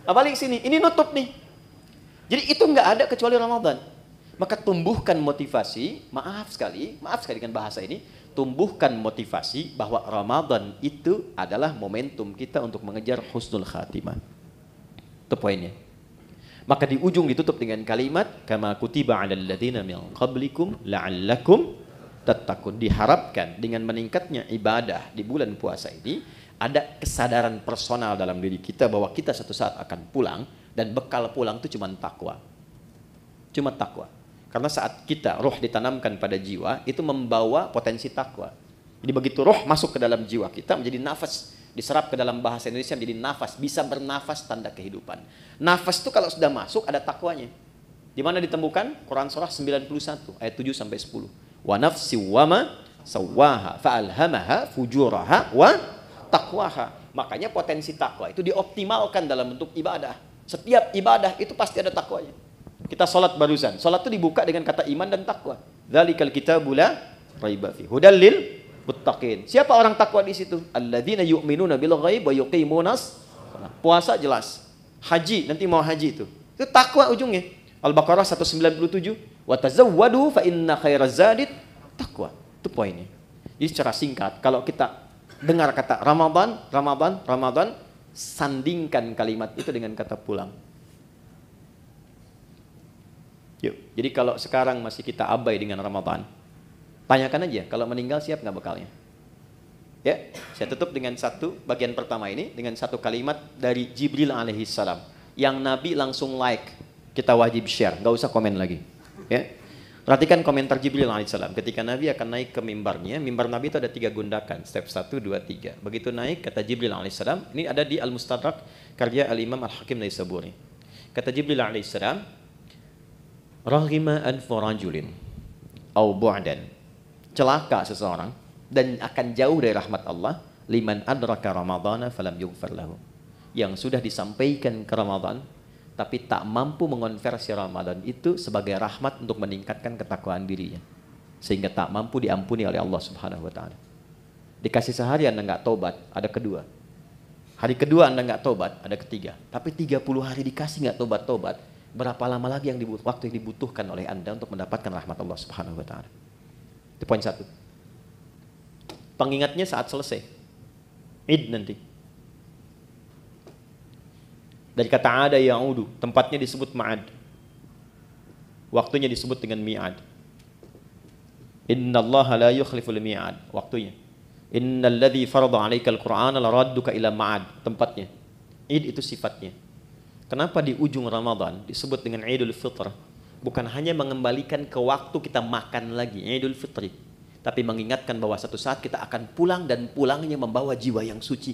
Apalagi sini, ini nutup nih. Jadi itu nggak ada kecuali Ramadan. Maka tumbuhkan motivasi, maaf sekali dengan bahasa ini, tumbuhkan motivasi bahwa Ramadan itu adalah momentum kita untuk mengejar husnul khatimah. Itu poinnya. Maka di ujung ditutup dengan kalimat kama kutiba 'alal ladzina min qablikum la'allakum tattaqun. Diharapkan dengan meningkatnya ibadah di bulan puasa ini ada kesadaran personal dalam diri kita bahwa kita suatu saat akan pulang, dan bekal pulang itu cuma takwa. Cuma takwa. Karena saat kita roh ditanamkan pada jiwa, itu membawa potensi takwa. Jadi begitu roh masuk ke dalam jiwa kita menjadi nafas, diserap ke dalam bahasa Indonesia menjadi nafas, bisa bernafas tanda kehidupan. Nafas itu kalau sudah masuk ada takwanya. Di mana ditemukan? Quran surah 91 ayat 7 sampai 10. Wa nafsi wa ma sawwaha fa'alhamaha fujuraha wa taqwaha. Makanya potensi takwa itu dioptimalkan dalam bentuk ibadah. Setiap ibadah itu pasti ada takwanya. Kita sholat barusan. Sholat itu dibuka dengan kata iman dan takwa. Dzalikal kitabu la raiba fi hudal lil muttaqin. Siapa orang takwa di situ? Alladzina yu'minuna bil ghaib wa yuqimunas shalah. Puasa jelas. Haji, nanti mau haji itu. Itu takwa ujungnya. Al-Baqarah 197. Wa tazawwadu fa inna khairaz zadit takwa. Itu poinnya. Jadi secara singkat, kalau kita dengar kata Ramadan, Ramadan, Ramadan, sandingkan kalimat itu dengan kata pulang. Yuk, jadi kalau sekarang masih kita abai dengan Ramadan, tanyakan aja, kalau meninggal siap nggak bekalnya? Ya, saya tutup dengan satu bagian pertama ini, dengan satu kalimat dari Jibril alaihissalam, yang Nabi langsung like, kita wajib share, nggak usah komen lagi. Ya, perhatikan komentar Jibril alaihissalam, ketika Nabi akan naik ke mimbarnya, mimbar Nabi itu ada 3 gundakan, step 1, 2, 3. Begitu naik, kata Jibril alaihissalam, ini ada di Al-Mustadrak, karya Al-Imam Al-Hakim Naisaburi. Kata Jibril alaihissalam, Raghima anfu rajulin au bu'dan, celaka seseorang dan akan jauh dari rahmat Allah, liman adraka ramadhana falam yughfar lahu, yang sudah disampaikan ke Ramadan tapi tak mampu mengonversi Ramadan itu sebagai rahmat untuk meningkatkan ketakwaan dirinya, sehingga tak mampu diampuni oleh Allah Subhanahu wa taala. Dikasih sehari Anda nggak tobat, ada kedua. Hari kedua Anda nggak tobat, ada ketiga. Tapi 30 hari dikasih nggak tobat-tobat, berapa lama lagi waktu yang dibutuhkan oleh Anda untuk mendapatkan rahmat Allah Subhanahu wa taala. Itu poin 1. Pengingatnya saat selesai Id nanti. Dari kata ada ya'udu, tempatnya disebut ma'ad. Waktunya disebut dengan mi'ad. Innallaha la yukhliful mi'ad, waktunya. Innal ladzi farada 'alaikal qur'ana laradduka ila ma'ad, tempatnya. Id itu sifatnya. Kenapa di ujung Ramadan disebut dengan Idul Fitr? Bukan hanya mengembalikan ke waktu kita makan lagi, Idul Fitri, tapi mengingatkan bahwa satu saat kita akan pulang, dan pulangnya membawa jiwa yang suci,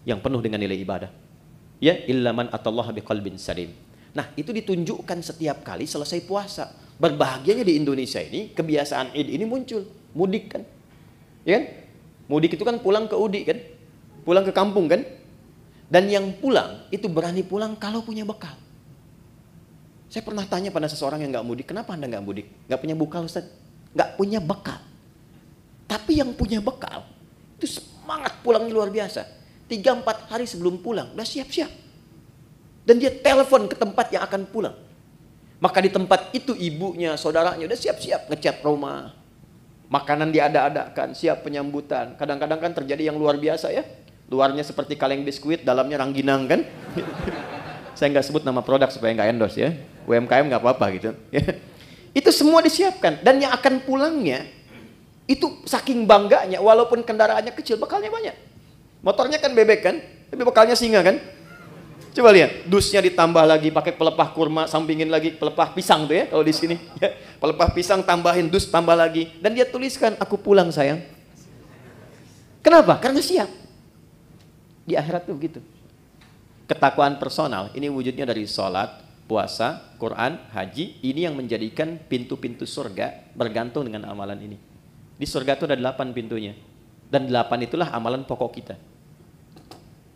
yang penuh dengan nilai ibadah. Ya, illa man atallaha biqalbin salim. Nah, itu ditunjukkan setiap kali selesai puasa. Berbahagianya di Indonesia ini, kebiasaan Id ini muncul. Mudik kan? Ya kan? Mudik itu kan pulang ke Udi kan? Pulang ke kampung kan? Dan yang pulang, itu berani pulang kalau punya bekal. Saya pernah tanya pada seseorang yang nggak mudik, kenapa Anda nggak mudik? Nggak punya bekal, Ustaz? Nggak punya bekal. Tapi yang punya bekal, itu semangat pulangnya luar biasa. 3-4 hari sebelum pulang, udah siap-siap. Dan dia telepon ke tempat yang akan pulang. Maka di tempat itu ibunya, saudaranya udah siap-siap ngecat rumah. Makanan diada-adakan, siap penyambutan. Kadang-kadang kan terjadi yang luar biasa ya. Luarnya seperti kaleng biskuit, dalamnya rangginang kan. Saya nggak sebut nama produk supaya nggak endorse ya. UMKM nggak apa-apa gitu. Itu semua disiapkan. Dan yang akan pulangnya, itu saking bangganya, walaupun kendaraannya kecil, bekalnya banyak. Motornya kan bebek kan, tapi bekalnya singa kan. Coba lihat, dusnya ditambah lagi pakai pelepah kurma, sampingin lagi pelepah pisang tuh ya, kalau di sini. Ya, pelepah pisang tambahin dus, tambah lagi. Dan dia tuliskan, aku pulang sayang. Kenapa? Karena siap. Di akhirat tuh begitu. Ketakwaan personal, ini wujudnya dari sholat, puasa, Quran, haji. Ini yang menjadikan pintu-pintu surga bergantung dengan amalan ini. Di surga itu ada 8 pintunya. Dan 8 itulah amalan pokok kita.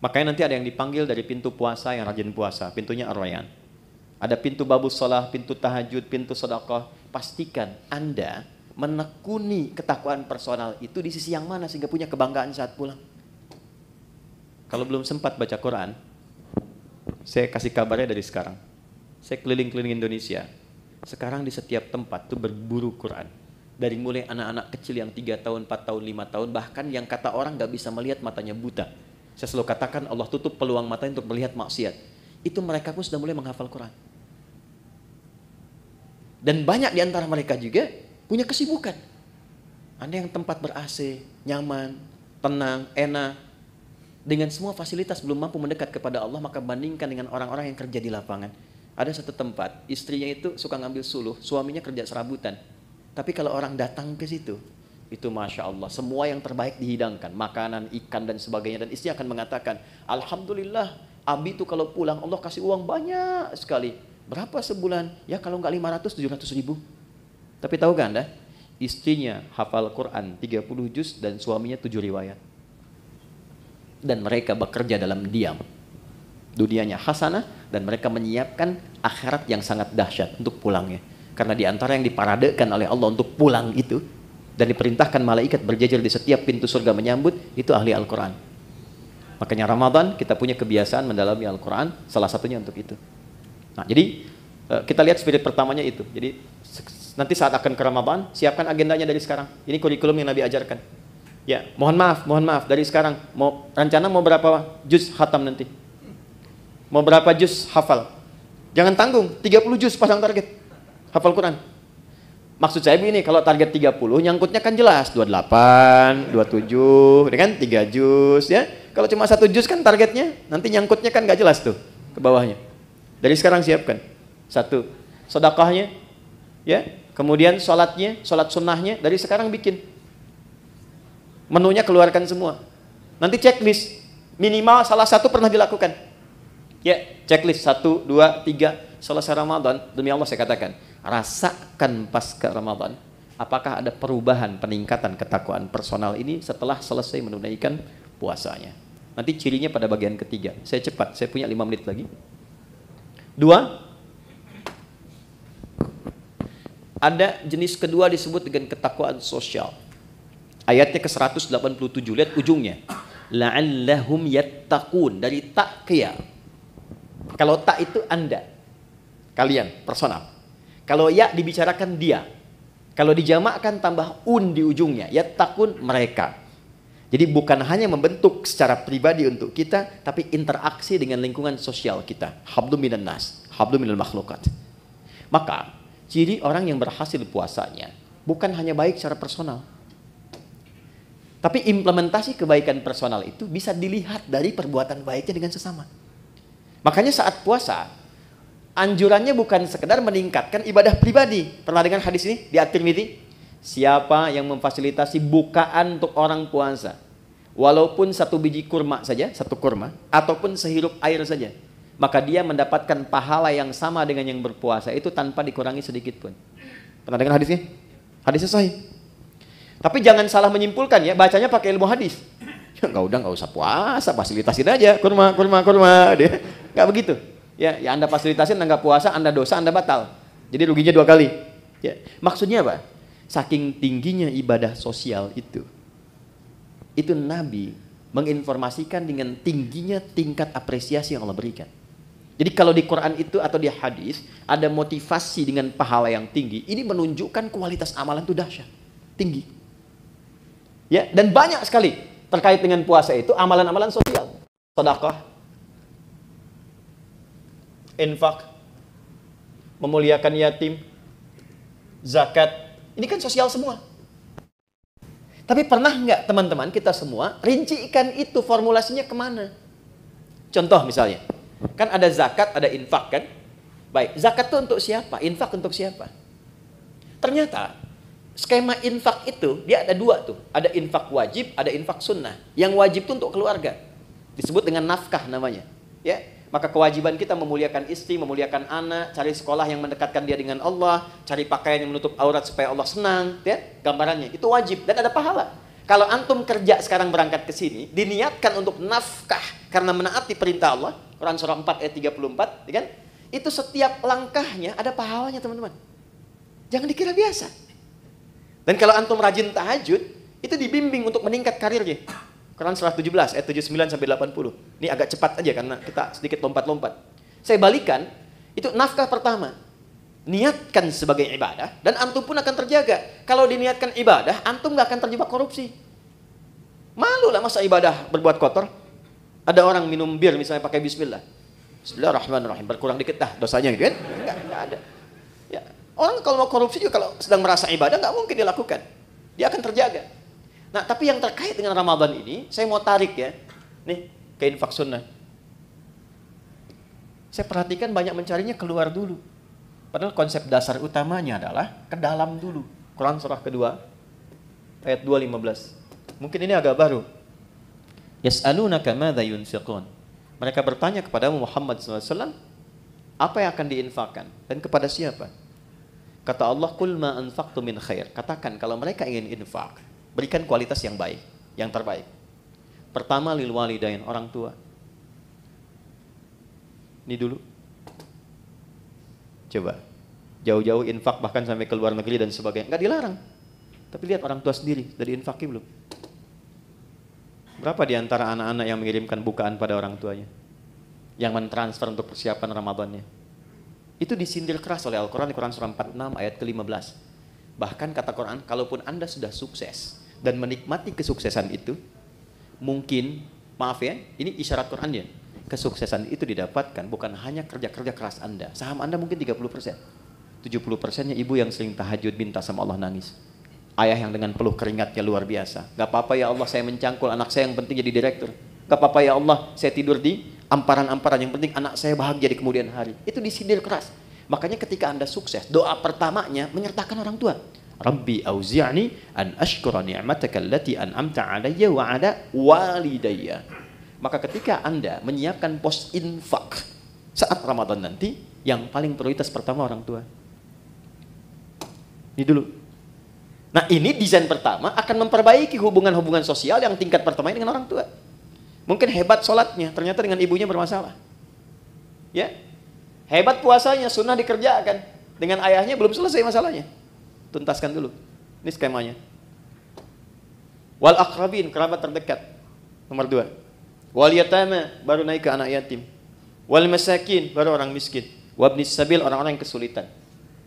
Makanya nanti ada yang dipanggil dari pintu puasa yang rajin puasa. Pintunya Ar-Rayyan. Ada pintu babus sholah, pintu tahajud, pintu sedekah. Pastikan Anda menekuni ketakwaan personal itu di sisi yang mana sehingga punya kebanggaan saat pulang. Kalau belum sempat baca Quran, saya kasih kabarnya dari sekarang. Saya keliling-keliling Indonesia. Sekarang di setiap tempat tuh berburu Quran. Dari mulai anak-anak kecil yang 3 tahun, 4 tahun, 5 tahun, bahkan yang kata orang gak bisa melihat, matanya buta. Saya selalu katakan Allah tutup peluang matanya untuk melihat maksiat. Itu mereka pun sudah mulai menghafal Quran. Dan banyak di antara mereka juga punya kesibukan. Ada yang tempat ber-AC, nyaman, tenang, enak. Dengan semua fasilitas belum mampu mendekat kepada Allah, maka bandingkan dengan orang-orang yang kerja di lapangan. Ada satu tempat, istrinya itu suka ngambil suluh, suaminya kerja serabutan. Tapi kalau orang datang ke situ, itu Masya Allah, semua yang terbaik dihidangkan, makanan, ikan, dan sebagainya. Dan istri akan mengatakan, Alhamdulillah, Abi itu kalau pulang, Allah kasih uang banyak sekali. Berapa sebulan? Ya kalau nggak 500, 700 ribu. Tapi tahu kan Anda, istrinya hafal Quran 30 juz dan suaminya 7 riwayat. Dan mereka bekerja dalam diam. Dunianya hasanah, dan mereka menyiapkan akhirat yang sangat dahsyat untuk pulangnya. Karena di antara yang diparadekan oleh Allah untuk pulang itu dan diperintahkan malaikat berjajar di setiap pintu surga menyambut, itu ahli Al-Quran. Makanya Ramadan kita punya kebiasaan mendalami Al-Quran, salah satunya untuk itu. Nah, jadi kita lihat spirit pertamanya itu. Jadi nanti saat akan ke Ramadan, siapkan agendanya dari sekarang. Ini kurikulum yang Nabi ajarkan. Ya, mohon maaf dari sekarang. Rencana mau berapa juz khatam nanti? Mau berapa juz hafal? Jangan tanggung, 30 juz pasang target. Hafal Quran. Maksud saya begini, kalau target 30, nyangkutnya kan jelas. 28, 27, kan 3 juz ya. Kalau cuma 1 juz kan targetnya, nanti nyangkutnya kan gak jelas tuh ke bawahnya. Dari sekarang siapkan. 1, sedekahnya, ya. Kemudian sholatnya, sholat sunnahnya, dari sekarang bikin. Menunya keluarkan semua. Nanti checklist, minimal salah satu pernah dilakukan. Ya, checklist 1, 2, 3, selesai Ramadan, demi Allah saya katakan, rasakan pasca Ramadan, apakah ada perubahan, peningkatan ketakwaan personal ini setelah selesai menunaikan puasanya. Nanti cirinya pada bagian ketiga. Saya cepat, saya punya 5 menit lagi. 2, ada jenis kedua disebut dengan ketakwaan sosial. Ayatnya ke 187, lihat ujungnya. La'allahum yattaqun, dari tak ke ya. Kalau tak itu Anda, kalian, personal. Kalau ya dibicarakan dia. Kalau dijamakkan tambah di ujungnya, yattaqun, mereka. Jadi bukan hanya membentuk secara pribadi untuk kita, tapi interaksi dengan lingkungan sosial kita. Hablu minan nas, hablu minal makhlukat. Maka, ciri orang yang berhasil puasanya bukan hanya baik secara personal, tapi implementasi kebaikan personal itu bisa dilihat dari perbuatan baiknya dengan sesama. Makanya saat puasa, anjurannya bukan sekedar meningkatkan ibadah pribadi. Pernah dengar hadis ini di At-Tirmidzi? Siapa yang memfasilitasi bukaan untuk orang puasa, walaupun 1 biji kurma saja, 1 kurma, ataupun sehirup air saja, maka dia mendapatkan pahala yang sama dengan yang berpuasa itu tanpa dikurangi sedikit pun. Pernah dengar hadisnya? Hadisnya sahih. Tapi jangan salah menyimpulkan ya, bacanya pakai ilmu hadis. Ya nggak usah puasa, fasilitasin aja kurma. Dia nggak begitu. Ya Anda fasilitasin, Anda nggak puasa, Anda dosa, Anda batal. Jadi ruginya 2 kali. Ya, maksudnya apa? Saking tingginya ibadah sosial itu Nabi menginformasikan dengan tingginya tingkat apresiasi yang Allah berikan. Jadi kalau di Quran itu atau di hadis ada motivasi dengan pahala yang tinggi, ini menunjukkan kualitas amalan itu dahsyat, tinggi. Ya, dan banyak sekali terkait dengan puasa itu amalan-amalan sosial. Sedekah, infak, memuliakan yatim, zakat. Ini kan sosial semua. Tapi pernah nggak teman-teman kita semua rincikan itu formulasinya kemana? Contoh misalnya, kan ada zakat, ada infak kan? Baik, zakat itu untuk siapa? Infak untuk siapa? Ternyata skema infak itu dia ada 2 tuh. Ada infak wajib, ada infak sunnah. Yang wajib itu untuk keluarga. Disebut dengan nafkah namanya. Ya, maka kewajiban kita memuliakan istri, memuliakan anak, cari sekolah yang mendekatkan dia dengan Allah, cari pakaian yang menutup aurat supaya Allah senang, ya. Gambarannya itu wajib dan ada pahala. Kalau antum kerja sekarang berangkat ke sini, diniatkan untuk nafkah karena menaati perintah Allah, Quran surah 4 ayat 34, ya kan? Itu setiap langkahnya ada pahalanya, teman-teman. Jangan dikira biasa. Dan kalau antum rajin tahajud, itu dibimbing untuk meningkat karirnya. Quran surah 17 ayat 79 sampai 80. Ini agak cepat aja karena kita sedikit lompat-lompat. Saya balikan, itu nafkah pertama. Niatkan sebagai ibadah dan antum pun akan terjaga. Kalau diniatkan ibadah, antum gak akan terjebak korupsi. Malu lah masa ibadah berbuat kotor. Ada orang minum bir misalnya pakai bismillah. Bismillahirrahmanirrahim, berkurang dikit dah dosanya gitu kan? Enggak ada. Ya. Orang kalau mau korupsi juga kalau sedang merasa ibadah nggak mungkin dilakukan. Dia akan terjaga. Nah, tapi yang terkait dengan Ramadan ini, saya mau tarik ya. Nih, ke infak sunnah. Saya perhatikan banyak mencarinya keluar dulu. Padahal konsep dasar utamanya adalah ke dalam dulu. Quran surah kedua, ayat 2:15. Mungkin ini agak baru. Yas'alunaka madza yunfiqun. Mereka bertanya kepada Muhammad SAW, apa yang akan diinfakkan dan kepada siapa? Kata Allah, "Qul ma anfaqtu min khair." Katakan kalau mereka ingin infak, berikan kualitas yang baik, yang terbaik. Pertama lil walidain, orang tua. Ini dulu. Coba. Jauh-jauh infak bahkan sampai ke luar negeri dan sebagainya. Nggak dilarang. Tapi lihat orang tua sendiri, dari infaki belum? Berapa di antara anak-anak yang mengirimkan bukaan pada orang tuanya? Yang mentransfer untuk persiapan Ramadannya? Itu disindir keras oleh Al-Quran di Quran surah 46 ayat ke-15. Bahkan kata Quran, kalaupun Anda sudah sukses dan menikmati kesuksesan itu, mungkin, maaf ya, ini isyarat Quran ya, kesuksesan itu didapatkan bukan hanya kerja-kerja keras Anda. Saham Anda mungkin 30%. 70%-nya ibu yang sering tahajud minta sama Allah nangis. Ayah yang dengan peluh keringatnya luar biasa. Gak apa-apa ya Allah saya mencangkul anak saya yang penting jadi direktur. Gak apa-apa ya Allah saya tidur di amparan-amparan, yang penting anak saya bahagia di kemudian hari. Itu disindir keras. Makanya ketika Anda sukses, doa pertamanya menyertakan orang tua. Rabbi auzi'ni an ashkura ni'mataka allati an'amta 'alayya wa 'ala walidayya. Maka ketika Anda menyiapkan pos infak saat Ramadan nanti, yang paling prioritas pertama orang tua. Ini dulu. Nah, ini desain pertama akan memperbaiki hubungan-hubungan sosial yang tingkat pertama ini dengan orang tua. Mungkin hebat sholatnya, ternyata dengan ibunya bermasalah. Ya, hebat puasanya, sunnah dikerjakan, dengan ayahnya belum selesai masalahnya. Tuntaskan dulu. Ini skemanya. Wal aqrabin, kerabat terdekat. Nomor 2. Wal yatama, baru naik ke anak yatim. Wal masakin, baru orang miskin. Wabnis sabil, orang-orang yang kesulitan.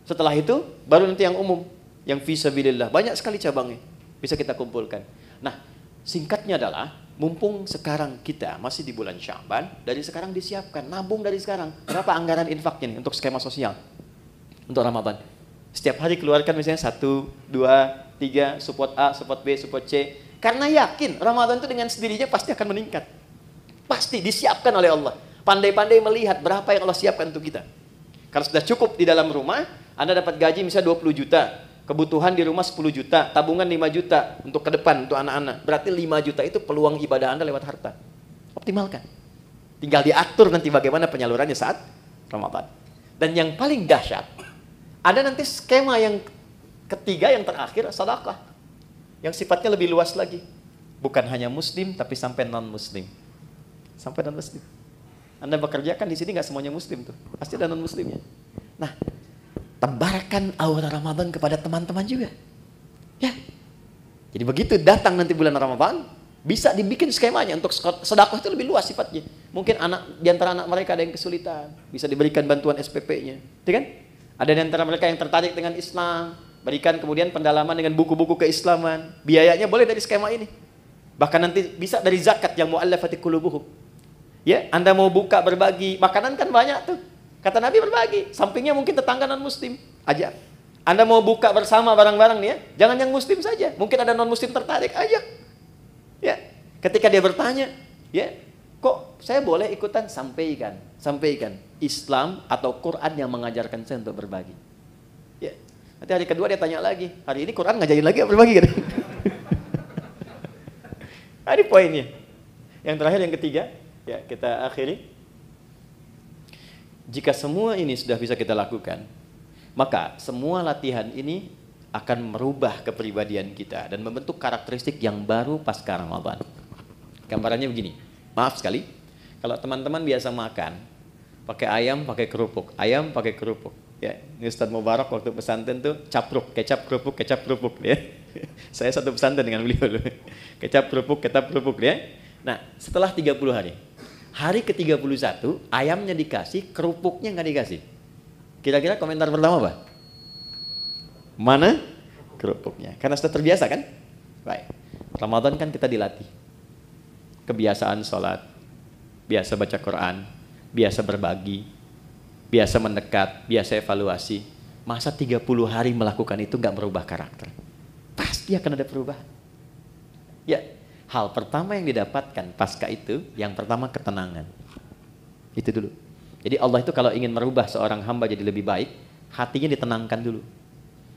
Setelah itu, baru nanti yang umum. Yang fisabilillah. Banyak sekali cabangnya. Bisa kita kumpulkan. Nah, singkatnya adalah, mumpung sekarang kita masih di bulan Sya'ban, dari sekarang disiapkan. Nabung dari sekarang. Berapa anggaran infaknya nih untuk skema sosial? Untuk Ramadan. Setiap hari keluarkan misalnya 1, 2, 3, support A, support B, support C. Karena yakin Ramadan itu dengan sendirinya pasti akan meningkat. Pasti disiapkan oleh Allah. Pandai-pandai melihat berapa yang Allah siapkan untuk kita. Kalau sudah cukup di dalam rumah, Anda dapat gaji misalnya 20 juta. Kebutuhan di rumah 10 juta. Tabungan 5 juta untuk ke depan, untuk anak-anak. Berarti 5 juta itu peluang ibadah Anda lewat harta. Optimalkan. Tinggal diatur nanti bagaimana penyalurannya saat Ramadan. Dan yang paling dahsyat, ada nanti skema yang ketiga, yang terakhir, sedekah. Yang sifatnya lebih luas lagi. Bukan hanya muslim, tapi sampai non-muslim. Sampai non-muslim. Anda bekerja kan di sini nggak semuanya muslim tuh. Pasti ada non-muslimnya. Nah, tebarkan aura Ramadan kepada teman-teman juga. Ya. Jadi begitu datang nanti bulan Ramadan, bisa dibikin skemanya untuk sedekah itu lebih luas sifatnya. Mungkin di antara anak mereka ada yang kesulitan, bisa diberikan bantuan SPP-nya. Iya kan? Ada di antara mereka yang tertarik dengan Islam, berikan kemudian pendalaman dengan buku-buku keislaman. Biayanya boleh dari skema ini. Bahkan nanti bisa dari zakat yang mu'allafati qulubuhum. Ya, Anda mau buka berbagi, makanan kan banyak tuh. Kata Nabi berbagi, sampingnya mungkin tetangga non-muslim, ajak. Anda mau buka bersama barang-barang nih ya, jangan yang muslim saja. Mungkin ada non-muslim tertarik, ajak. Ya, ketika dia bertanya, ya, kok saya boleh ikutan? Sampaikan. Islam atau Quran yang mengajarkan saya untuk berbagi. Ya, nanti hari kedua dia tanya lagi, hari ini Quran ngajarin lagi berbagi kan? Ini poinnya. Yang terakhir, yang ketiga, ya kita akhiri. Jika semua ini sudah bisa kita lakukan, maka semua latihan ini akan merubah kepribadian kita dan membentuk karakteristik yang baru pasca Ramadan. Gambarannya begini, maaf sekali, kalau teman-teman biasa makan, pakai ayam, pakai kerupuk, ya, Ustaz Mubarak waktu pesantren tuh capruk, kecap kerupuk, ya. Saya satu pesantren dengan beliau loh. Kecap kerupuk, ya. Nah, setelah 30 hari, hari ke-31 ayamnya dikasih, kerupuknya nggak dikasih. Kira-kira komentar pertama apa? Mana kerupuknya? Karena sudah terbiasa kan? Baik. Ramadan kan kita dilatih. Kebiasaan sholat, biasa baca Quran, biasa berbagi, biasa mendekat, biasa evaluasi. Masa 30 hari melakukan itu nggak merubah karakter? Pasti akan ada perubahan. Ya, hal pertama yang didapatkan pasca itu, yang pertama ketenangan. Itu dulu. Jadi Allah itu kalau ingin merubah seorang hamba jadi lebih baik, hatinya ditenangkan dulu.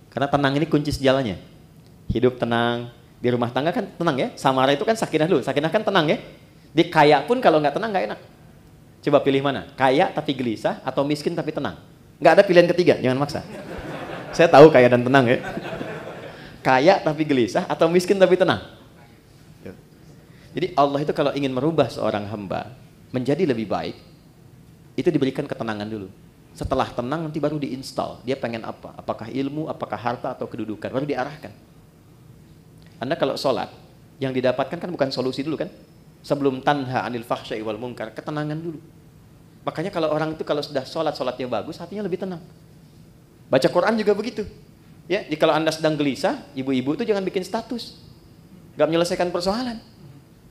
Karena tenang ini kunci sejalannya. Hidup tenang, di rumah tangga kan tenang ya. Samara itu kan sakinah dulu, sakinah kan tenang ya. Di kaya pun kalau nggak tenang nggak enak. Coba pilih mana? Kaya tapi gelisah atau miskin tapi tenang? Nggak ada pilihan ketiga, jangan maksa. Saya tahu kaya dan tenang ya. Kaya tapi gelisah atau miskin tapi tenang? Jadi Allah itu kalau ingin merubah seorang hamba menjadi lebih baik, itu diberikan ketenangan dulu. Setelah tenang nanti baru diinstal. Dia pengen apa? Apakah ilmu, apakah harta, atau kedudukan. Baru diarahkan. Anda kalau sholat, yang didapatkan kan bukan solusi dulu kan? Sebelum tanha anil fahsya'i wal munkar, ketenangan dulu. Makanya kalau orang itu kalau sudah sholat, sholatnya bagus, hatinya lebih tenang. Baca Quran juga begitu. Ya, jadi kalau Anda sedang gelisah, ibu-ibu itu jangan bikin status. Gak menyelesaikan persoalan.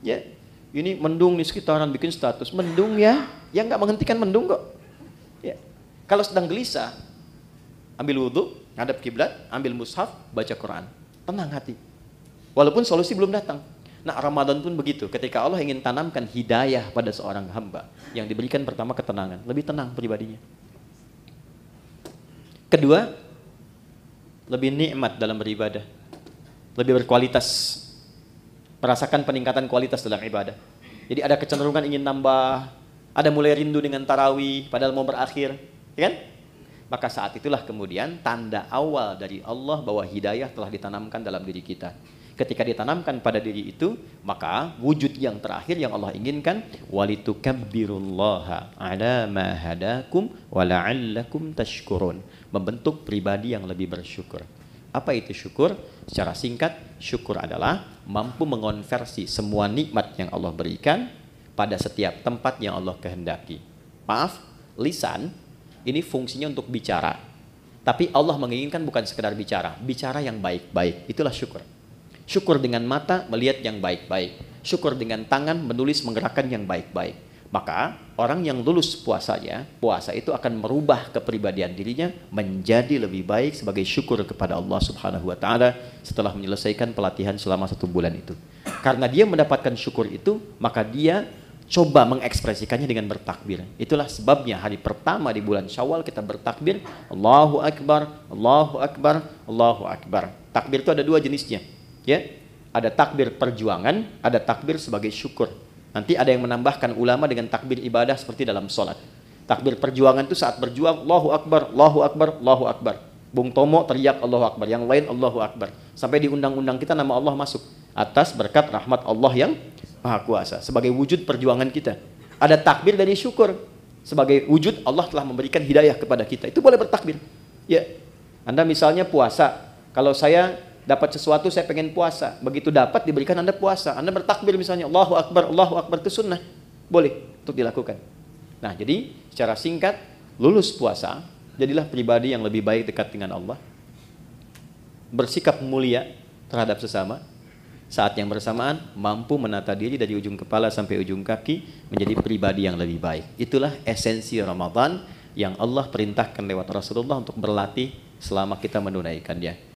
Ya, ini mendung di sekitaran bikin status. Mendung ya, yang gak menghentikan mendung kok. Ya. Kalau sedang gelisah, ambil wudhu, ngadap kiblat, ambil mushaf, baca Quran. Tenang hati. Walaupun solusi belum datang. Nah, Ramadan pun begitu. Ketika Allah ingin tanamkan hidayah pada seorang hamba, yang diberikan pertama ketenangan. Lebih tenang pribadinya. Kedua, lebih nikmat dalam beribadah. Lebih berkualitas. Merasakan peningkatan kualitas dalam ibadah. Jadi ada kecenderungan ingin nambah, ada mulai rindu dengan tarawih, padahal mau berakhir. Ya kan? Maka saat itulah kemudian tanda awal dari Allah bahwa hidayah telah ditanamkan dalam diri kita. Ketika ditanamkan pada diri itu, maka wujud yang terakhir yang Allah inginkan, walitukabbirullaha ala ma hadakum wa la'allakum tashkurun. Membentuk pribadi yang lebih bersyukur. Apa itu syukur? Secara singkat, syukur adalah mampu mengonversi semua nikmat yang Allah berikan pada setiap tempat yang Allah kehendaki. Maaf, lisan ini fungsinya untuk bicara. Tapi Allah menginginkan bukan sekedar bicara, bicara yang baik-baik. Itulah syukur. Syukur dengan mata melihat yang baik-baik. Syukur dengan tangan menulis menggerakkan yang baik-baik. Maka orang yang lulus puasanya, puasa itu akan merubah kepribadian dirinya menjadi lebih baik sebagai syukur kepada Allah Subhanahu wa taala setelah menyelesaikan pelatihan selama 1 bulan itu. Karena dia mendapatkan syukur itu, maka dia coba mengekspresikannya dengan bertakbir. Itulah sebabnya hari pertama di bulan Syawal kita bertakbir, Allahu Akbar, Allahu Akbar, Allahu Akbar. Takbir itu ada 2 jenisnya. Ya, ada takbir perjuangan, ada takbir sebagai syukur. Nanti ada yang menambahkan ulama dengan takbir ibadah seperti dalam sholat. Takbir perjuangan itu saat berjuang, Allahu Akbar, Allahu Akbar, Allahu Akbar. Bung Tomo teriak Allahu Akbar, yang lain Allahu Akbar. Sampai di undang-undang kita nama Allah masuk. Atas berkat rahmat Allah yang Maha Kuasa. Sebagai wujud perjuangan kita. Ada takbir dari syukur. Sebagai wujud Allah telah memberikan hidayah kepada kita. Itu boleh bertakbir. Ya, Anda misalnya puasa. Kalau saya dapat sesuatu, saya pengen puasa. Begitu dapat, diberikan Anda puasa. Anda bertakbir misalnya, Allahu Akbar, itu sunnah. Boleh untuk dilakukan. Nah, jadi secara singkat, lulus puasa, jadilah pribadi yang lebih baik dekat dengan Allah. Bersikap mulia terhadap sesama. Saat yang bersamaan, mampu menata diri dari ujung kepala sampai ujung kaki, menjadi pribadi yang lebih baik. Itulah esensi Ramadan yang Allah perintahkan lewat Rasulullah untuk berlatih selama kita menunaikannya.